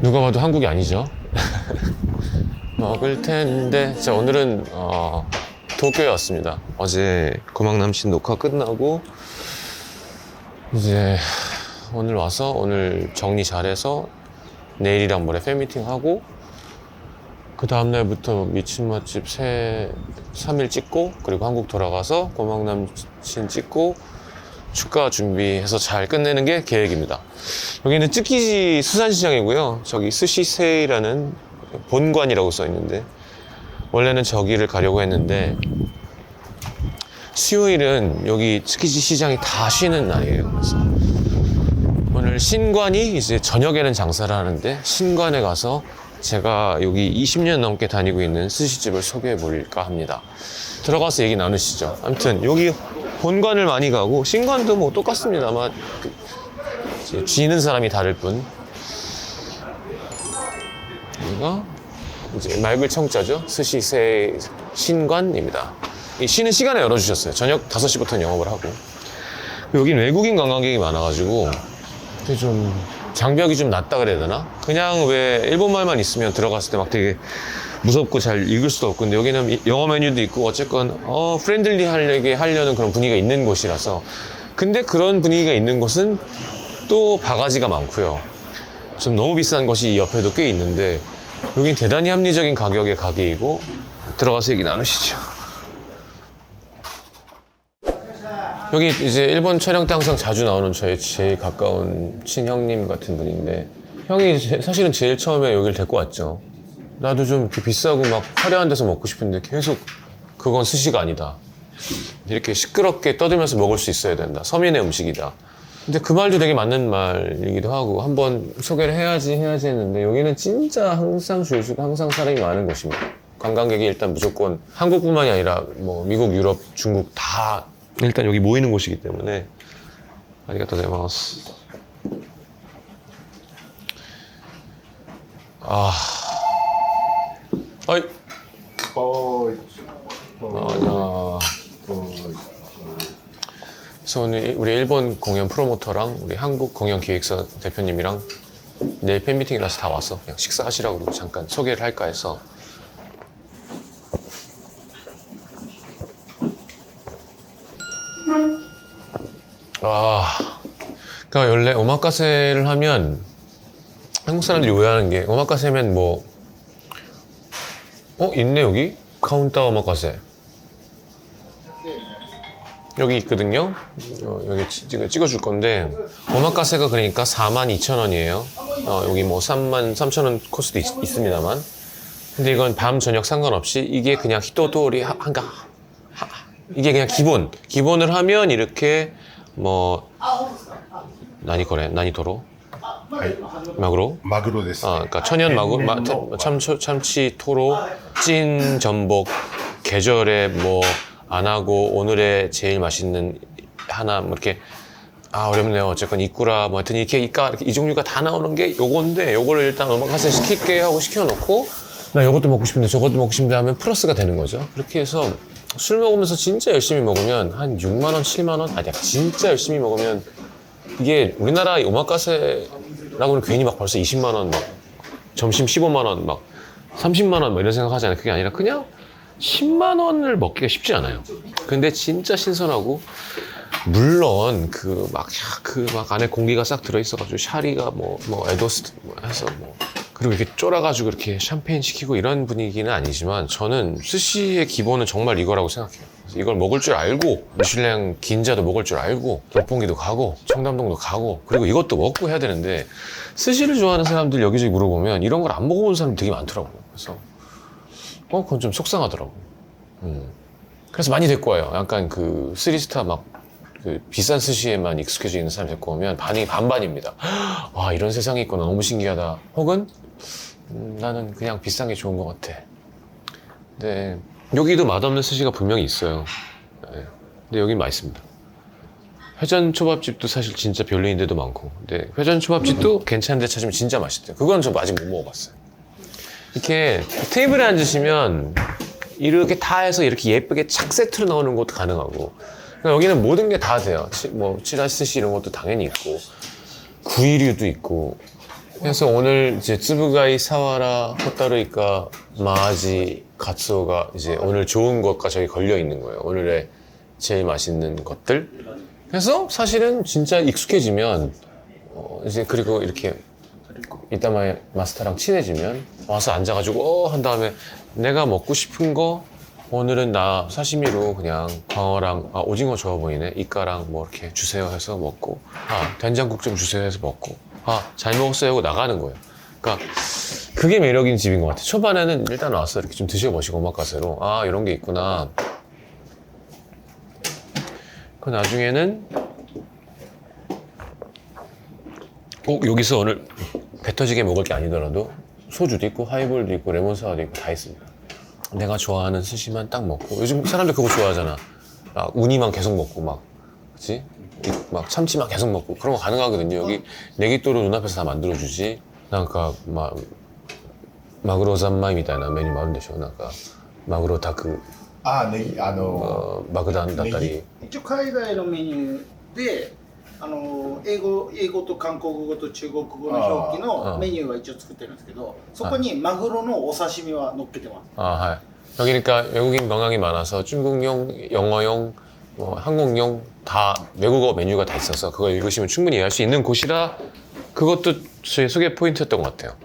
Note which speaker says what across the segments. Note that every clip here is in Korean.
Speaker 1: 누가 봐도 한국이 아니죠. 먹을 텐데. 자, 오늘은 도쿄에 왔습니다. 어제 고막남신 녹화 끝나고 이제 오늘 와서 오늘 정리 잘해서 내일이랑 모레 팬미팅 하고 그 다음날부터 미친 맛집 3일 찍고 그리고 한국 돌아가서 고막남신 찍고 축가 준비해서 잘 끝내는 게 계획입니다. 여기는 쯔키지 수산시장이고요. 저기 스시세이라는 본관이라고 써 있는데 원래는 저기를 가려고 했는데 수요일은 여기 쯔키지 시장이 다 쉬는 날이에요. 그래서 오늘 신관이 이제 저녁에는 장사를 하는데 신관에 가서 제가 여기 20년 넘게 다니고 있는 스시집을 소개해 볼까 합니다. 들어가서 얘기 나누시죠. 아무튼 여기 본관을 많이 가고 신관도 뭐 똑같습니다. 아마 쥐는 사람이 다를 뿐. 여기가 이제 맑을 청자죠. 스시세 신관입니다. 이 쉬는 시간에 열어주셨어요. 저녁 5시부터 영업을 하고. 여긴 외국인 관광객이 많아가지고 좀 장벽이 좀 낮다 그래야 되나? 그냥 왜 일본말만 있으면 들어갔을 때 막 되게 무섭고 잘 읽을 수도 없고, 근데 여기는 영어 메뉴도 있고 어쨌건 프렌들리하게 하려는 그런 분위기가 있는 곳이라서. 근데 그런 분위기가 있는 곳은 또 바가지가 많고요. 좀 너무 비싼 것이 이 옆에도 꽤 있는데 여긴 대단히 합리적인 가격의 가게이고. 들어가서 얘기 나누시죠. 여기 이제 일본 촬영 때 항상 자주 나오는 저의 제일 가까운 친형님 같은 분인데, 형이 사실은 제일 처음에 여기를 데리고 왔죠. 나도 좀 이렇게 비싸고 막 화려한 데서 먹고 싶은데 계속 그건 스시가 아니다. 이렇게 시끄럽게 떠들면서 먹을 수 있어야 된다. 서민의 음식이다. 근데 그 말도 되게 맞는 말이기도 하고 한번 소개를 해야지 했는데 여기는 진짜 항상 줄 서고 항상 사람이 많은 곳입니다. 관광객이 일단 무조건 한국뿐만이 아니라 뭐 미국, 유럽, 중국 다 일단 여기 모이는 곳이기 때문에. 아리가또 고자이마스. 아이. 그래서 오늘 우리 일본 공연 프로모터랑 우리 한국 공연 기획사 대표님이랑 내일 팬미팅이라서 다 왔어. 그냥 식사하시라고 그러고 잠깐 소개를 할까 해서. 그러니까 원래 오마카세를 하면 한국 사람들이 오해하는 게, 오마카세 하면 뭐 있네 여기? 카운터 오마카세 여기 있거든요. 여기 찍어줄 건데 오마카세가 그러니까 42,000원이에요. 여기 뭐 33,000원 코스도 있습니다만, 근데 이건 밤 저녁 상관없이 이게 그냥 히토토리 이게 그냥 기본을 하면 이렇게 뭐 나니도로 마구로 됐어. 그러니까 천연 마구로, 참치 토로, 찐 전복, 계절에 뭐 안 하고 오늘의 제일 맛있는 하나 뭐 이렇게 어렵네요. 어쨌건 이꾸라 뭐 하여튼 이렇게 이 종류가 다 나오는 게 요건데, 요거를 일단 오마카세 시킬게 하고 시켜놓고 나 요것도 먹고 싶은데 저것도 먹고 싶은데 하면 플러스가 되는 거죠. 그렇게 해서 술 먹으면서 진짜 열심히 먹으면 한 6만원, 7만원? 아니야, 진짜 열심히 먹으면 이게 우리나라 오마카세라고는 괜히 막 벌써 20만원 막 점심 15만원 막 30만원 뭐 이런 생각하잖아요. 그게 아니라 그냥 10만원을 먹기가 쉽지 않아요. 근데 진짜 신선하고, 물론 그 막 안에 공기가 싹 들어있어가지고 샤리가 뭐 에도스 해서 그리고 이렇게 쫄아가지고 이렇게 샴페인 시키고 이런 분위기는 아니지만, 저는 스시의 기본은 정말 이거라고 생각해요. 그래서 이걸 먹을 줄 알고 미슐랭 긴자도 먹을 줄 알고 롯봉기도 가고 청담동도 가고 그리고 이것도 먹고 해야 되는데, 스시를 좋아하는 사람들 여기저기 물어보면 이런 걸 안 먹어본 사람이 되게 많더라고요. 그래서 그건 좀 속상하더라고. 그래서 많이 데리고 와요. 약간 그 3스타 막 그 비싼 스시에만 익숙해져 있는 사람 데리고 오면 반응이 반반입니다. 와, 이런 세상이 있구나, 너무 신기하다. 혹은 나는 그냥 비싼 게 좋은 것 같아. 근데 여기도 맛없는 스시가 분명히 있어요. 네. 근데 여긴 맛있습니다. 회전 초밥집도 사실 진짜 별로인 데도 많고, 근데 회전 초밥집도 괜찮은 데 찾으면 진짜 맛있대요. 그건 저 아직 못 먹어봤어요. 이렇게 테이블에 앉으시면 이렇게 다 해서 이렇게 예쁘게 착 세트로 나오는 것도 가능하고, 여기는 모든 게 다 돼요. 뭐 치라스시 이런 것도 당연히 있고, 구이류도 있고, 그래서 오늘 이제 쯔부가이 사와라 호타루이카 마아지 가츠오가 이제 오늘 좋은 것과 저기 걸려 있는 거예요. 오늘의 제일 맛있는 것들. 그래서 사실은 진짜 익숙해지면 이제 그리고 이렇게 이따마 마스터랑 친해지면 와서 앉아가지고 한 다음에 내가 먹고 싶은 거 오늘은 나 사시미로 그냥 광어랑 오징어 좋아 보이네 이까랑 뭐 이렇게 주세요 해서 먹고 된장국 좀 주세요 해서 먹고 잘 먹었어요 하고 나가는 거예요. 그러니까 그게 매력인 집인 것 같아요. 초반에는 일단 와서 이렇게 좀 드셔보시고 오마카세로 이런 게 있구나. 그 나중에는 꼭 여기서 오늘 배 터지게 먹을 게 아니더라도 소주도 있고 하이볼도 있고 레몬사와도 있고 다 있습니다. 내가 좋아하는 스시만 딱 먹고 요즘 사람들 그거 좋아하잖아. 우니만 계속 먹고 막 그치? 막 참치만 계속 먹고 그런 거 가능하거든요. 여기 네기또로 눈앞에서 다 만들어주지. 그러니까 막 마그로 잔마이 みたいな 메뉴 많은 데죠. 그러니까 마그로 다크
Speaker 2: ネギ
Speaker 1: 爆弾だったり
Speaker 3: 一応海外のメニューで英語と韓国語と中国語の表記のメニューは一応作ってるんですけど、そこにマグロのお刺身は乗っけてます。
Speaker 1: はい。 여기 그러니까 외국인 명항이 많아서 중국용, 영어용, 한국용 다 외국어 메뉴가 다 있어서 그거 읽으시면 충분히 이해할 수 있는 곳이라 그것도 저희 소개 포인트였던 것 같아요.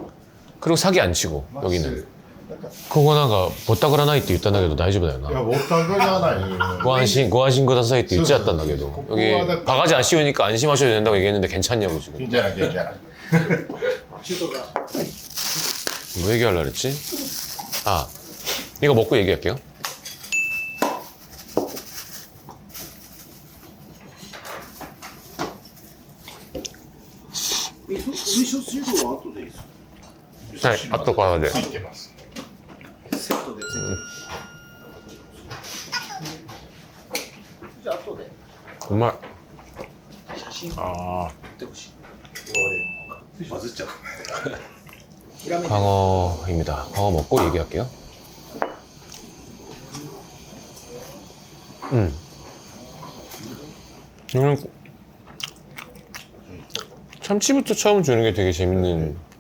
Speaker 1: 그리고 사기 안 치고 여기는. 그거 뭔가 보따그라 나이って言ったんだけど大丈夫だよな。
Speaker 2: ボタグじゃない。
Speaker 1: ご安心くださいって言っちゃったんだけど여기 바가지 안 씌우니까 안심하셔도 된다고 얘기했는데 괜찮냐고 지금.
Speaker 2: 괜찮아, 괜찮아.
Speaker 1: 뭐 얘기하려고 그랬지? 이거 먹고 얘기할게요. 네, 아또 가야 돼.
Speaker 2: ついてます。
Speaker 3: セットでついてる。じゃあ後で
Speaker 1: 정말
Speaker 3: 写真撮ってほしい。バズっちゃう。
Speaker 1: 광어입니다. 광어 먹고 얘기할게요. 이거는 참치부터 처음 주는 게 되게 재밌는.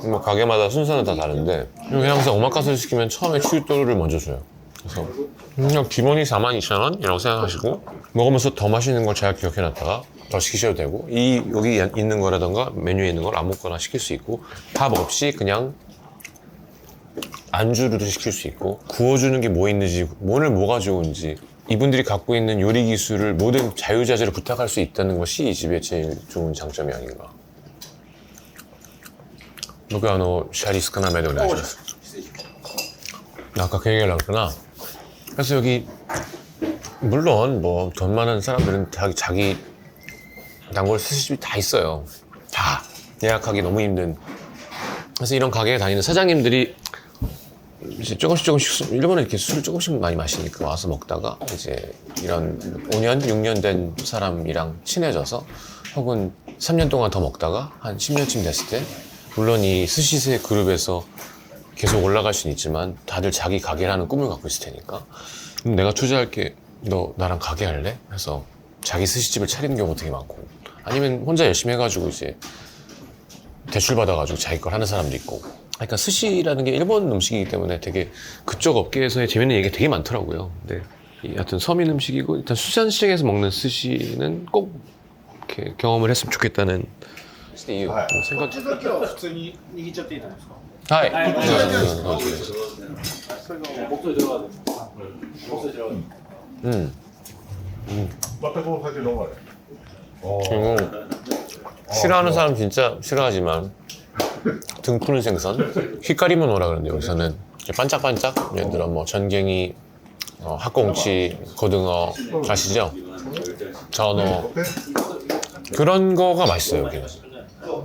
Speaker 1: 뭐 가게마다 순서는 다 다른데 여기 항상 오마카세를 시키면 처음에 슈또를 먼저 줘요. 그래서 그냥 기본이 42,000원이라고 생각하시고 먹으면서 더 맛있는 걸 잘 기억해놨다가 더 시키셔도 되고 여기 있는 거라던가 메뉴에 있는 걸 아무거나 시킬 수 있고 밥 없이 그냥 안주로도 시킬 수 있고 구워주는 게 뭐 있는지 오늘 뭐가 좋은지 이분들이 갖고 있는 요리 기술을 모든 자유자재로 부탁할 수 있다는 것이 이 집의 제일 좋은 장점이 아닌가. 僕はシャリ少なめでお願いします。아까 그 얘기하려고 했구나. 그래서 여기 물론 뭐 돈 많은 사람들은 자기 단골 스시집이 다 있어요. 다 예약하기 너무 힘든. 그래서 이런 가게에 다니는 사장님들이 이제 조금씩 일본은 이렇게 술을 조금씩 많이 마시니까 와서 먹다가 이제 이런 5년, 6년 된 사람이랑 친해져서 혹은 3년 동안 더 먹다가 한 10년쯤 됐을 때 물론 이 스시세 그룹에서 계속 올라갈 수는 있지만 다들 자기 가게라는 꿈을 갖고 있을 테니까 내가 투자할게 너 나랑 가게 할래? 해서 자기 스시집을 차리는 경우가 되게 많고 아니면 혼자 열심히 해가지고 이제 대출 받아가지고 자기 걸 하는 사람도 있고 그러니까 스시라는 게 일본 음식이기 때문에 되게 그쪽 업계에서의 재밌는 얘기가 되게 많더라고요. 근데 하여튼 서민 음식이고 일단 수산시장에서 먹는 스시는 꼭 이렇게 경험을 했으면 좋겠다는 이유 생각.
Speaker 3: こっちだけは普通に握っちゃっていいですか。
Speaker 1: 하이.
Speaker 3: それが목소리 들어가야 돼. 목소리 들어가야 돼.
Speaker 2: 全くお酒飲まない。
Speaker 1: 그리고 싫어하는 사람 진짜 싫어하지만 등 푸는 생선 휘까리문 오라 그러는데 여기서는 반짝반짝 예를 들어 뭐 전갱이 학꽁치 고등어 아시죠? 전어 그런 거가 맛있어요 여기는.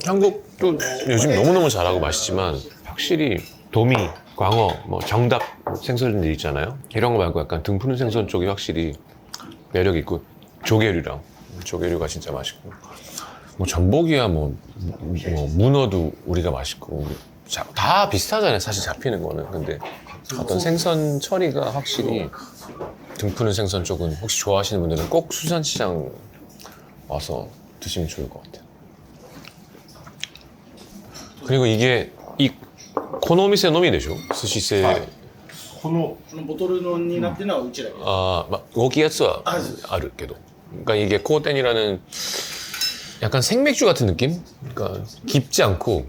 Speaker 1: 한국도 요즘 너무너무 잘하고 맛있지만 확실히 도미, 광어, 뭐 정답 생선들 있잖아요. 이런 거 말고 약간 등 푸는 생선 쪽이 확실히 매력 있고 조개류가 진짜 맛있고 뭐 전복이야 뭐 문어도 우리가 맛있고 다 비슷하잖아요 사실 잡히는 거는. 근데 어떤 생선 처리가 확실히 등 푸는 생선 쪽은 혹시 좋아하시는 분들은 꼭 수산시장 와서 드시면 좋을 것 같아요. 그리고 이게 이 코노미세 노미でしょ? 스시세.
Speaker 2: この
Speaker 3: このボトルのになってるのはうちだけど、
Speaker 1: 아, 오기 야츠와 아르けど. 그러니까 이게 코텐이라는 약간 생맥주 같은 느낌? 그러니까 깊지 않고.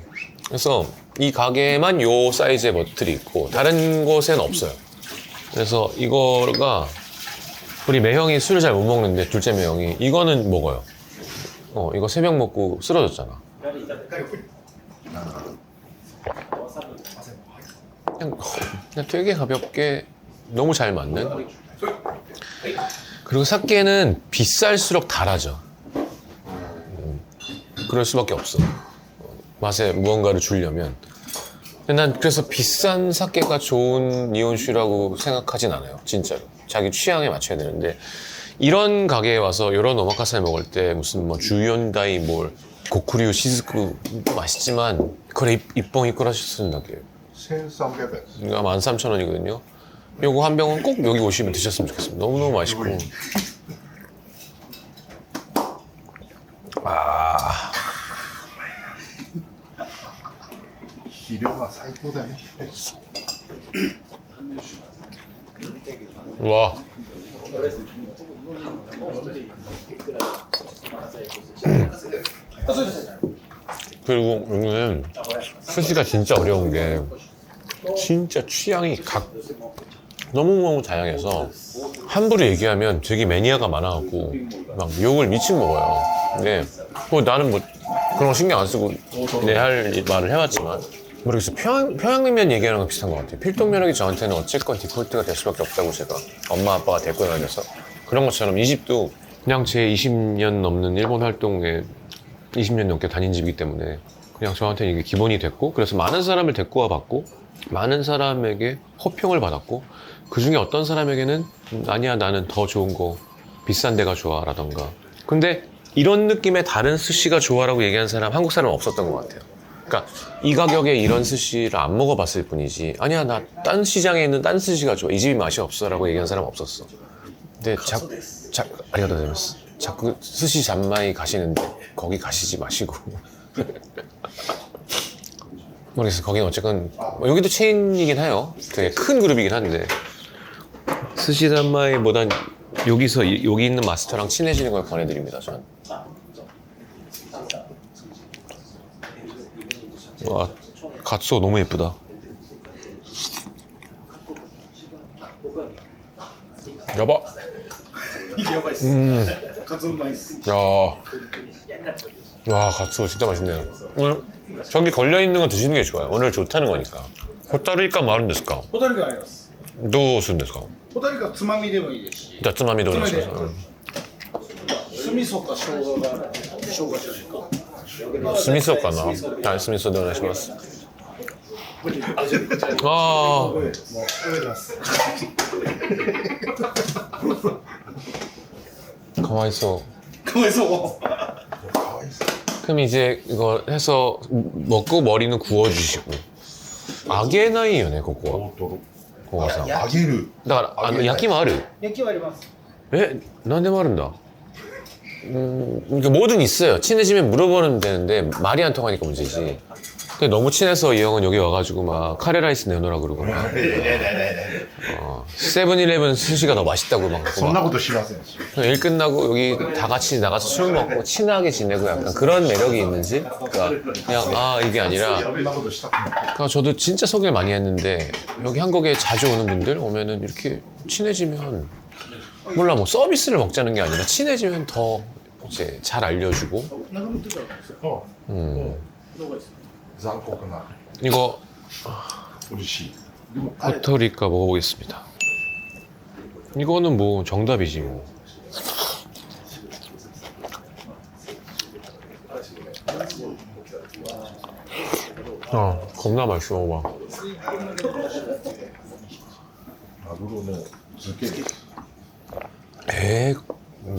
Speaker 1: 그래서 이 가게만 요 사이즈의 버틀이 있고 다른 곳엔 없어요. 그래서 이거가 우리 매형이 술을 잘 못 먹는데 둘째 매형이 이거는 먹어요. 이거 새벽 먹고 쓰러졌잖아. 그냥 되게 가볍게 너무 잘 맞는. 그리고 사케는 비쌀수록 달아져. 그럴 수밖에 없어. 맛에 무언가를 주려면. 근데 난 그래서 비싼 사케가 좋은 니온슈라고 생각하진 않아요. 진짜로. 자기 취향에 맞춰야 되는데 이런 가게에 와서 이런 오마카세 먹을 때 무슨 뭐 주연다이 뭘 고쿠리오 시즈쿠 맛있지만 그래 입봉 이끌어주신다게
Speaker 2: 1300円
Speaker 1: 이거 13,000원이거든요. 요거 한 병은 꼭 여기 오시면 드셨으면 좋겠습니다. 너무너무 맛있고. 아,
Speaker 2: 肥料が最高だね
Speaker 1: 와. 그리고 여기는 스시가 진짜 어려운 게 진짜 취향이 너무너무 다양해서 함부로 얘기하면 되게 매니아가 많아갖고 막 욕을 미친 먹어요. 근데 뭐 나는 뭐 그런 거 신경 안 쓰고 내 할 말을 해왔지만 모르겠어. 평양냉면 얘기하는 거 비슷한 것 같아요. 필동면허기 저한테는 어쨌건 디폴트가 될 수밖에 없다고 제가 엄마 아빠가 데리고 다녀서 그런 것처럼 이 집도 그냥 제 20년 넘는 일본 활동에 20년 넘게 다닌 집이기 때문에 그냥 저한테는 이게 기본이 됐고 그래서 많은 사람을 데리고 와봤고 많은 사람에게 호평을 받았고 그 중에 어떤 사람에게는 아니야 나는 더 좋은 거 비싼 데가 좋아 라던가. 근데 이런 느낌의 다른 스시가 좋아라고 얘기한 사람 한국 사람은 없었던 것 같아요. 그러니까 이 가격에 이런 스시를 안 먹어봤을 뿐이지 아니야 나 딴 시장에 있는 딴 스시가 좋아 이 집이 맛이 없어 라고 얘기한 사람은 없었어. 근데 아리가또 고자이마스. 자꾸 스시 잔마이 가시는데 거기 가시지 마시고 모르겠어요. 거기는 어쨌건 여기도 체인이긴 해요. 되게 큰 그룹이긴 한데 스시 잔마이보단 여기 있는 마스터랑 친해지는 걸 권해드립니다. 전. 와, 갓소 너무 예쁘다. 여봐.
Speaker 3: 가ツオうまいっす。
Speaker 1: 야, 와, 갓소 진짜 맛있네요. 오늘 저기 걸려있는 거 드시는 게 좋아요. 오늘 좋다는 거니까. 호타루이카 뭐 하는ですか?
Speaker 3: ホタルがあります。
Speaker 1: どうするんですか?
Speaker 3: ホタルがつまみでもいいですし、
Speaker 1: じゃあつまみどうします?
Speaker 3: 酢味噌か生姜が生姜じゃないか。
Speaker 1: 酢味噌かな?はい、酢味噌でお願いします。ああ。かわいそう。
Speaker 3: かわいそう。
Speaker 1: 그럼 이제 이거 해서 먹고 머리는 구워주시고. 아게ないよね, ここは. ここさん.
Speaker 2: 揚げる
Speaker 1: 焼きもある?
Speaker 3: 焼きはあります。
Speaker 1: 何でもあるんだ. 그러니까 뭐든 있어요. 친해지면 물어보면 되는데 말이 안 통하니까 문제지. 근데 너무 친해서 이 형은 여기 와가지고 막 카레라이스 내놓으라 그러고 막 세븐일레븐 스시가 더 맛있다고 막
Speaker 2: そんなことしません
Speaker 1: 일 끝나고 여기 다 같이 나가서 술 먹고 친하게 지내고 약간 그런 매력이 있는지 그러니까 그냥 이게 아니라
Speaker 2: そんなことしたくない
Speaker 1: 그러니까 저도 진짜 소개를 많이 했는데 여기 한국에 자주 오는 분들 오면은 이렇게 친해지면 몰라 뭐 서비스를 먹자는 게 아니라 친해지면 더 이제 잘 알려주고
Speaker 3: 中身ってたらどこですか。
Speaker 2: 残酷な
Speaker 1: 이거
Speaker 2: 美味しいでもあれ
Speaker 1: 호토리카 먹어보겠습니다. 이거는 뭐 정답이지 뭐. 겁나 맛있어 먹어봐.
Speaker 2: マグロの漬けです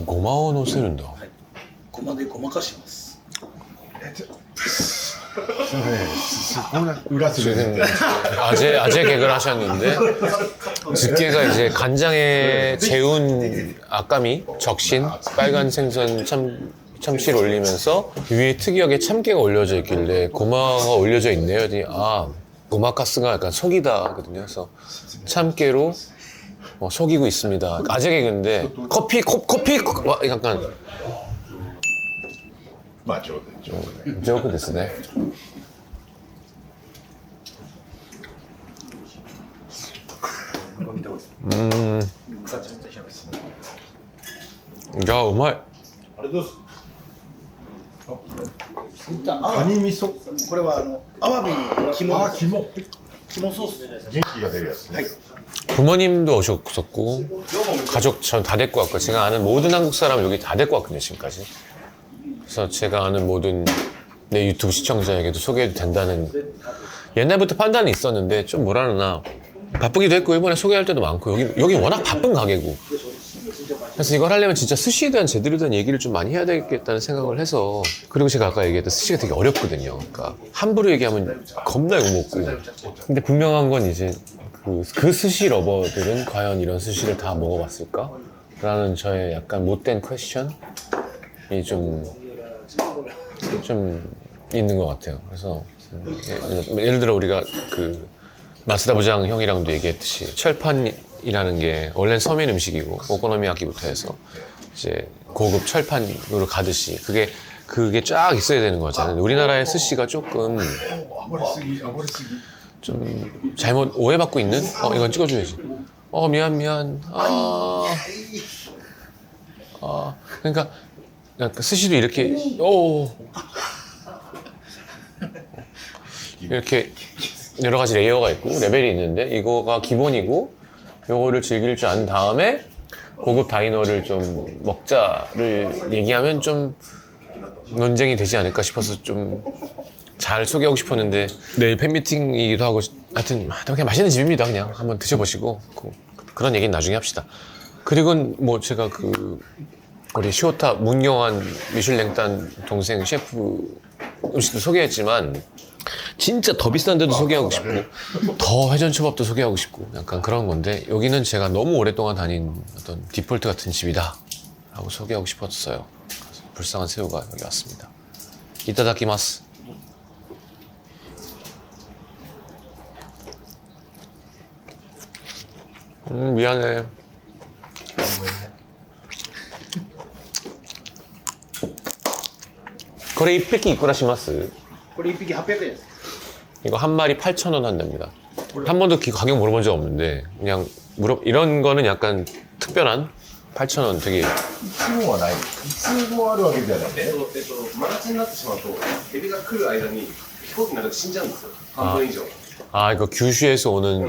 Speaker 1: 고마워 넣으세는다.
Speaker 3: ごまでごまかします。
Speaker 2: それそこが裏する
Speaker 1: 지금 아재 개그를 하셨는데 집게가 이제 간장에 재운 아까미, 적신, 빨간 생선, 참 참치를 올리면서 위에 특이하게 참깨가 올려져 있길래 고마가 올려져 있네요. 그랬더니 오마카스가 약간 속이다 하거든요. 그래서 참깨로 속이고 있습니다. 아재 개그인데 커피 약간
Speaker 2: まあ、上手ね。
Speaker 1: ジョークですね. 야, 우마이.
Speaker 2: あれどうす
Speaker 3: あ
Speaker 2: カニ味噌。
Speaker 3: これはアワビの肝
Speaker 2: あ、肝。
Speaker 3: 肝ソースです。
Speaker 2: 元気が出るやつね。
Speaker 1: 부모님도 오셨었고 가족 전 다 데리고 왔고 제가 아는 모든 한국 사람 여기 다 데리고 왔거든요 지금까지. 그래서 제가 아는 모든 내 유튜브 시청자에게도 소개해도 된다는 옛날부터 판단이 있었는데 좀 뭐라 그러나 바쁘기도 했고 일본에 소개할 때도 많고 여기 워낙 바쁜 가게고 그래서 이걸 하려면 진짜 스시에 대한 제대로 된 얘기를 좀 많이 해야 되겠다는 생각을 해서 그리고 제가 아까 얘기했던 스시가 되게 어렵거든요. 그러니까 함부로 얘기하면 겁나 욕먹고 근데 분명한 건 이제 그 스시 러버들은 과연 이런 스시를 다 먹어봤을까? 라는 저의 약간 못된 퀘스천이 좀 있는 것 같아요. 그래서 예를 들어 우리가 그 마스다 부장 형이랑도 얘기했듯이 철판이라는 게 원래는 서민 음식이고 오코노미야키부터 해서 이제 고급 철판으로 가듯이 그게 쫙 있어야 되는 거잖아요. 우리나라의 스시가 조금
Speaker 2: あぶりすぎ、あぶりすぎ。
Speaker 1: 좀 잘못 오해받고 있는? 이건 찍어줘야지. 미안. 그러니까 스시도 이렇게 이렇게 여러 가지 레이어가 있고 레벨이 있는데 이거가 기본이고 요거를 즐길 줄 안 다음에 고급 다이너를 좀 먹자를 얘기하면 좀 논쟁이 되지 않을까 싶어서 좀 잘 소개하고 싶었는데 내일 팬미팅이기도 하고 하여튼 그냥 맛있는 집입니다. 그냥 한번 드셔보시고 그런 얘기는 나중에 합시다. 그리고 뭐 제가 우리 시오타 문경환 미슐랭단 동생 셰프 음식도 소개했지만 진짜 더 비싼 데도 소개하고 싶고 더 회전초밥도 소개하고 싶고 약간 그런 건데 여기는 제가 너무 오랫동안 다닌 어떤 디폴트 같은 집이다 라고 소개하고 싶었어요. 그래서 불쌍한 새우가 여기 왔습니다. 이따다키마스. 미안해. 거래 1匹いくらします?
Speaker 3: これ1匹800円です。
Speaker 1: 이거 한 마리 8,000원 한답니다. 한 번도 가격 물어본 적 없는데 그냥 이런 거는 약간 특별한 8,000원 되게
Speaker 2: いつもはない。いつもあるわけじゃないね。
Speaker 4: 真夏になってしまうとエビが来る間に飛行機の中で死んじゃうんですよ。半分以上。
Speaker 1: 이거 규슈에서 오는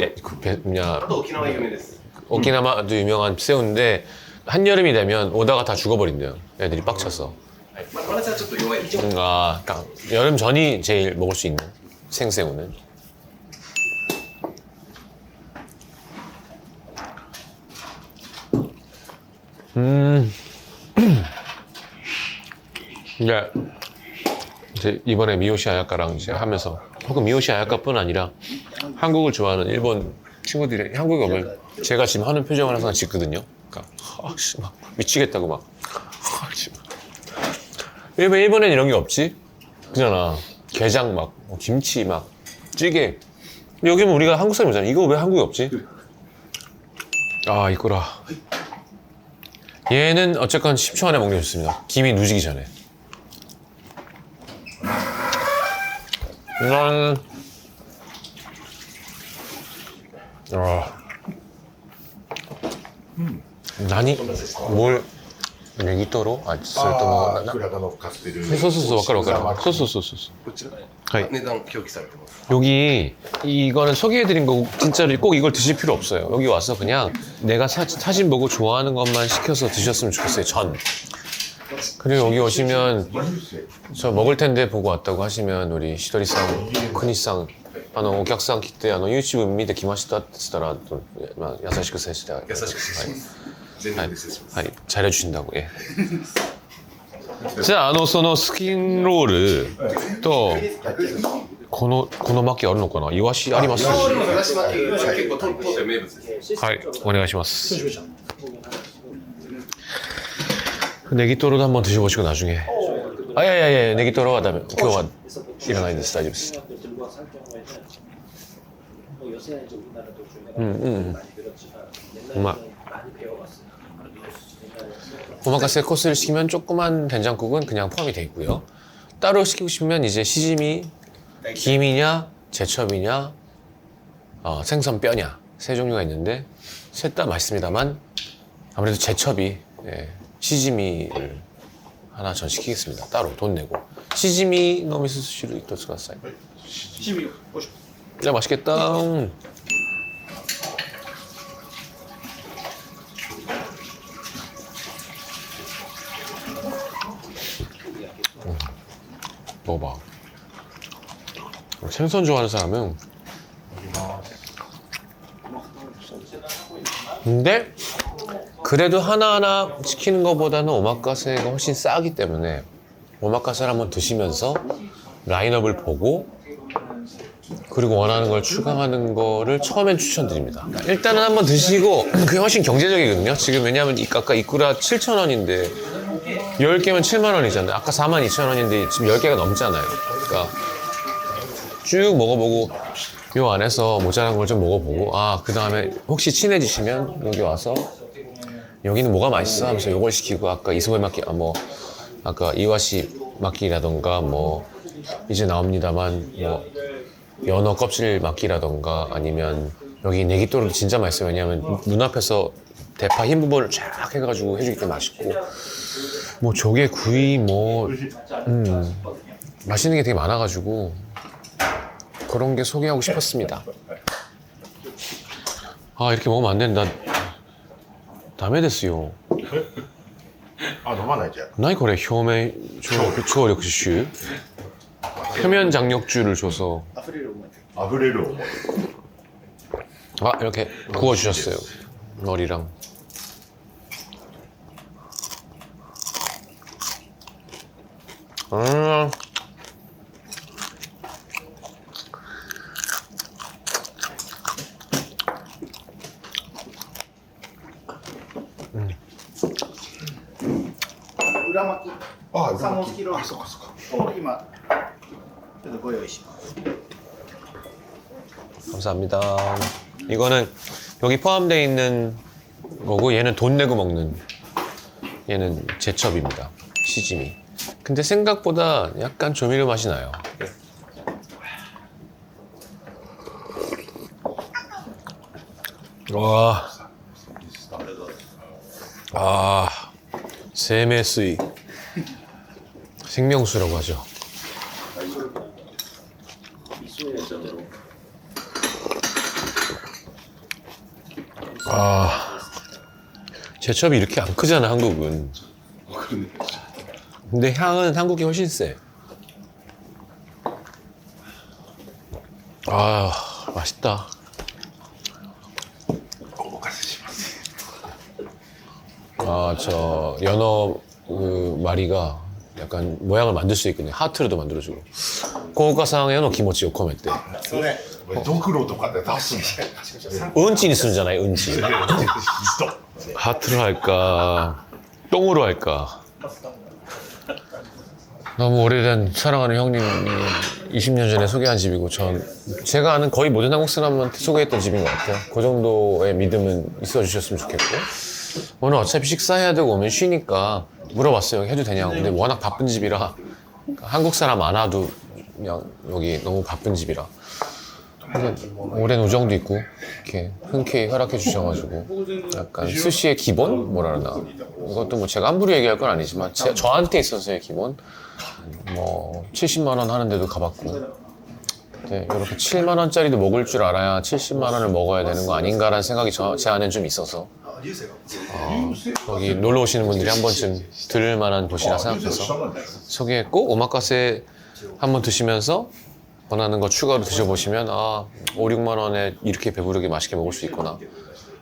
Speaker 1: 뭐냐
Speaker 4: あと沖縄有名です。
Speaker 1: 오키나와도 유명한 새우인데 한여름이 되면 오다가 다 죽어버린대요. 애들이 빡쳐서.
Speaker 4: 真夏はちょっと弱い。
Speaker 1: 그러니까 여름 전이 제일 먹을 수 있는 생새우는. 이제 이번에 미요시 아야카랑 이제 하면서 혹은 미요시 아야카뿐 아니라 한국을 좋아하는 일본 친구들이 한국에 오면 제가 지금 하는 표정을 항상 짓거든요. 그러니까 막 미치겠다고 막 일본엔 이런 게 없지? 그잖아. 게장 막 김치 막 찌개. 여기는 우리가 한국 사람이잖아. 이거 왜 한국에 없지? 이거라. 얘는 어쨌건 10초 안에 먹는 게 좋습니다. 김이 누지기 전에.何뭘ネギトロ? それとも
Speaker 2: いくらが乗っかってる。
Speaker 1: そうわかる。そう。
Speaker 4: こちら
Speaker 1: はい
Speaker 4: 値段表記されてます。
Speaker 1: 여기 이거는 소개해드린 거고 진짜로 꼭 이걸 드실 필요 없어요. 여기 와서 그냥 내가 사진 보고 좋아하는 것만 시켜서 드셨으면 좋겠어요. 전. 그리고 여기 오시면 저 먹을 텐데 보고 왔다고 하시면 우리 시도리상, 크니상 お客さん来てYouTube 見てきましたって言ったら優しく接して
Speaker 4: 優しく接します。全力で接します。
Speaker 1: はい、잘해주신다고. 예. 자, そのスキンロールとこの巻きあるのかな？イワシあります？は
Speaker 4: 流し巻き結構当店名物です。
Speaker 1: い、お願いします. 내기토로도 한번 드셔보시고 나중에 あ、いやいやいや、ネギトロはダメ。今日はいらないです。大丈夫です。
Speaker 5: 들고 살 경우에는 뭐 요새는 이제 우리나라도 저희가
Speaker 1: 음.
Speaker 5: 많이 늘었지만
Speaker 1: 음악.
Speaker 5: 옛날에는 많이 배워갔어요. 옛날에
Speaker 1: 오마카세 코스를 시키면 조그만 된장국은 그냥 포함이 돼 있고요. 따로 시키고 싶으면 이제 시즈미, 김이냐, 제첩이냐, 생선 뼈냐 세 종류가 있는데 셋 다 맛있습니다만 아무래도 제첩이 시즈미를 하나 전 시키겠습니다. 따로 돈 내고. 시즈미 노미스시로 이토스가사이.
Speaker 3: 七味おいしょ
Speaker 1: 야 맛있겠다. 먹어봐. 생선 좋아하는 사람은 근데 그래도 하나하나 시키는 것보다는 오마카세가 훨씬 싸기 때문에 오마카세를 한번 드시면서 라인업을 보고 그리고 원하는 걸 추가하는 거를 처음엔 추천드립니다. 일단은 한번 드시고 그게 훨씬 경제적이거든요. 지금 왜냐하면 아까 이꾸라 7,000원인데 10개면 7만 원이잖아요. 아까 42,000원인데 지금 10개가 넘잖아요. 그러니까 쭉 먹어보고 요 안에서 모자란 걸 좀 먹어보고 그 다음에 혹시 친해지시면 여기 와서 여기는 뭐가 맛있어 하면서 요걸 시키고 아까 이소에 마키 아까 이와시 마키라던가 뭐 이제 나옵니다만 뭐 연어 껍질 마키라던가 아니면 여기 네기토로도 진짜 맛있어요. 왜냐면 눈앞에서 대파 흰 부분을 쫙 해가지고 해주기 때문에 맛있고 뭐 조개 구이 맛있는 게 되게 많아가지고 그런 게 소개하고 싶었습니다. 이렇게 먹으면 안 된다. 다메 데스요.
Speaker 2: 飲まないじゃん
Speaker 1: 나이 거래 효메 초력슈 표면 장력주를 줘서
Speaker 3: あふれる思い
Speaker 2: 溢れる思い
Speaker 1: 이렇게 구워주셨어요. 머리랑.
Speaker 3: 裏巻き
Speaker 2: あ
Speaker 3: サーモンスキロ
Speaker 2: あそっかそっか
Speaker 3: を今ちょっとご用意します
Speaker 1: 감사합니다. 이거는 여기 포함되어 있는 거고 얘는 돈 내고 먹는 얘는 제첩입니다. 시즈미. 근데 생각보다 약간 조미료 맛이 나요. 와. 세메스이. 생명수라고 하죠. 제첩이 이렇게 안 크잖아, 한국은. 근데 향은 한국이 훨씬 세. 맛있다. 저 연어 그 마리가 약간 모양을 만들 수 있거든요. 하트로도 만들어주고. 고가상의 연어 기모치 요코메 때.
Speaker 2: それドクロとかで出すんだよ
Speaker 1: 은치니 쓰잖아요, 은치. 하트로 할까, 똥으로 할까. 너무 오래된 사랑하는 형님이 20년 전에 소개한 집이고 제가 아는 거의 모든 한국 사람한테 소개했던 집인 것 같아요. 그 정도의 믿음은 있어 주셨으면 좋겠고 오늘 어차피 식사해야 되고 오면 쉬니까 물어봤어요. 해도 되냐고. 근데 워낙 바쁜 집이라 한국 사람 안 와도 그냥 여기 너무 바쁜 집이라 근데 오랜 우정도 있고 이렇게 흔쾌히 허락해 주셔가지고 약간 스시의 기본? 뭐라 그러나 이것도 뭐 제가 함부로 얘기할 건 아니지만 저한테 있어서의 기본 뭐 70만 원 하는데도 가봤고 네, 이렇게 7만 원짜리도 먹을 줄 알아야 70만 원을 먹어야 되는 거 아닌가라는 생각이 제 안에 좀 있어서 여기 놀러 오시는 분들이 한 번쯤 들을 만한 곳이라 생각해서 소개했고 오마카세 한번 드시면서 원하는 거 추가로 드셔보시면 5, 6만 원에 이렇게 배부르게 맛있게 먹을 수 있구나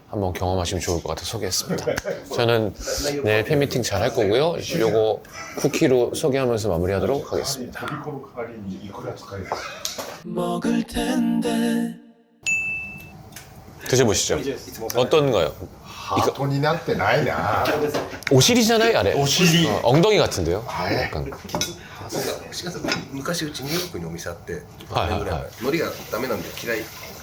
Speaker 1: 한번 경험하시면 좋을 것 같아서 소개했습니다. 저는 내일 팬미팅 잘 할 거고요. 요거 쿠키로 소개하면서 마무리하도록 하겠습니다.
Speaker 2: 飛び込む代わりにいくら使える
Speaker 6: 먹을 텐데
Speaker 1: 드셔보시죠. 어떤가요?
Speaker 2: ハートになってないな。
Speaker 1: 오실이잖아요, 아래.
Speaker 2: お尻。
Speaker 1: 엉덩이 같은데요?
Speaker 2: あれ
Speaker 1: 약간.
Speaker 4: 志賀さん昔うちニューヨークにお店あって
Speaker 1: はいはいはい
Speaker 4: 5年ぐらい前海苔がダメなんで嫌い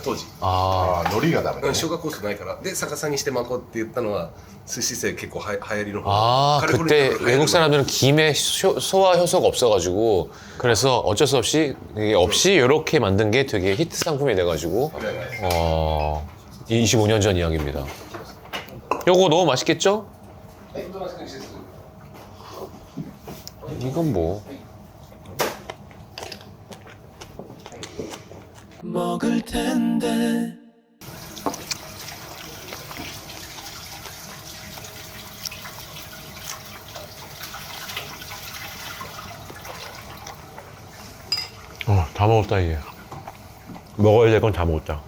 Speaker 4: 当時
Speaker 1: 아,
Speaker 2: ああ、海苔がダメだね。
Speaker 4: 消化酵素ないからで逆さにして巻こうって言ったのは寿司生結構流行りの方
Speaker 1: 아, 그때
Speaker 4: 칼리포니아
Speaker 1: 외국 사람들은 김에 소화 효소가 없어가지고 그래서 어쩔 수 없이 이게 없이 이렇게 만든 게 되게 히트 상품이 돼가지고 25년 전 이야기입니다. 요거 너무 맛있겠죠? 이건 뭐?
Speaker 6: 먹을 텐데
Speaker 1: 다 먹었다 이제. 먹어야 될 건 다 먹었다.